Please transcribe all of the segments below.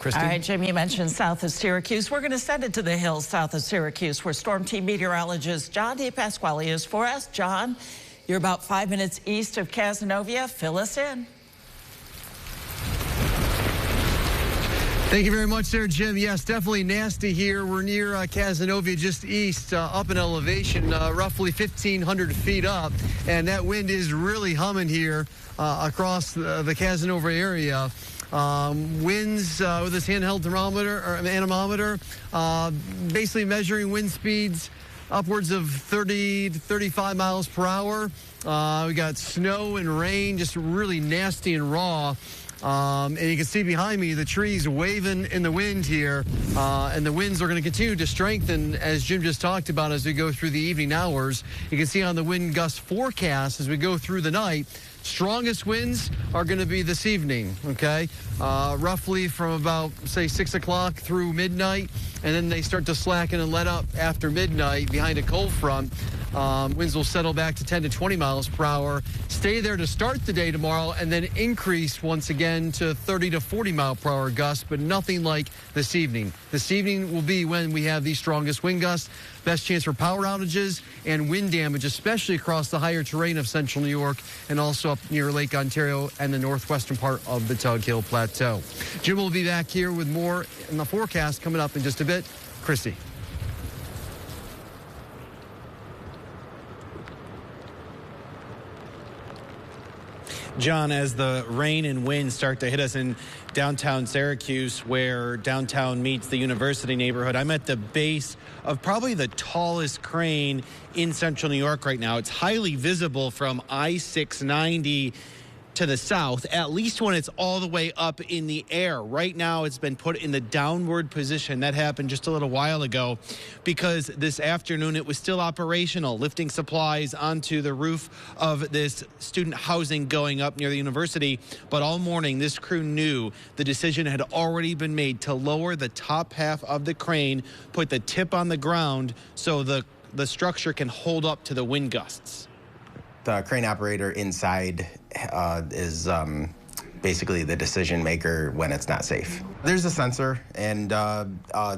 Christy? All right, Jim, you mentioned south of Syracuse. We're going to send it to the hills south of Syracuse, where Storm Team meteorologist John DePasquale is for us. John, you're about 5 minutes east of Cazenovia. Fill us in. Thank you very much there, Jim. Yes, definitely nasty here. We're near Cazenovia, just east, up in elevation, roughly 1,500 feet up. And that wind is really humming here across the Cazenovia area. Winds with this handheld thermometer or anemometer, basically measuring wind speeds upwards of 30 to 35 miles per hour. We got snow and rain, just really nasty and raw. And you can see behind me the trees waving in the wind here, and the winds are going to continue to strengthen, as Jim just talked about, as we go through the evening hours. You can see on the wind gust forecast as we go through the night, strongest winds are going to be this evening, okay? Roughly from about, say, 6 o'clock through midnight, and then they start to slacken and let up after midnight behind a cold front. Winds will settle back to 10 to 20 miles per hour, stay there to start the day tomorrow, and then increase once again to 30 to 40 mile per hour gusts, but nothing like this evening. This evening will be when we have the strongest wind gusts, best chance for power outages and wind damage, especially across the higher terrain of central New York and also up near Lake Ontario and the northwestern part of the Tug Hill Plateau. Jim will be back here with more in the forecast coming up in just a bit. Christy. John, as the rain and wind start to hit us in downtown Syracuse, where downtown meets the university neighborhood, I'm at the base of probably the tallest crane in central New York right now. It's highly visible from I-690 to the south, at least when it's all the way up in the air. Right now, it's been put in the downward position. That happened just a little while ago because this afternoon it was still operational, lifting supplies onto the roof of this student housing going up near the university. But all morning, this crew knew the decision had already been made to lower the top half of the crane, put the tip on the ground so the structure can hold up to the wind gusts. The crane operator inside is basically the decision maker when it's not safe. There's a sensor, and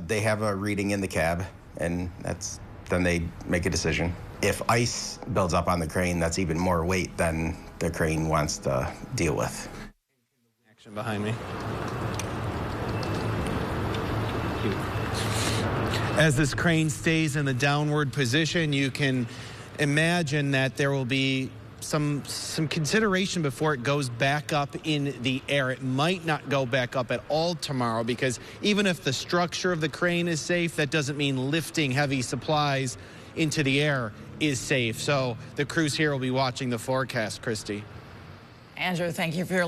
they have a reading in the cab, and then they make a decision. If ice builds up on the crane, that's even more weight than the crane wants to deal with. Action behind me. As this crane stays in the downward position, you can imagine that there will be some consideration before it goes back up in the air. It might not go back up at all tomorrow, because even if the structure of the crane is safe, that doesn't mean lifting heavy supplies into the air is safe. So the crews here will be watching the forecast, Christy. Andrew, thank you for your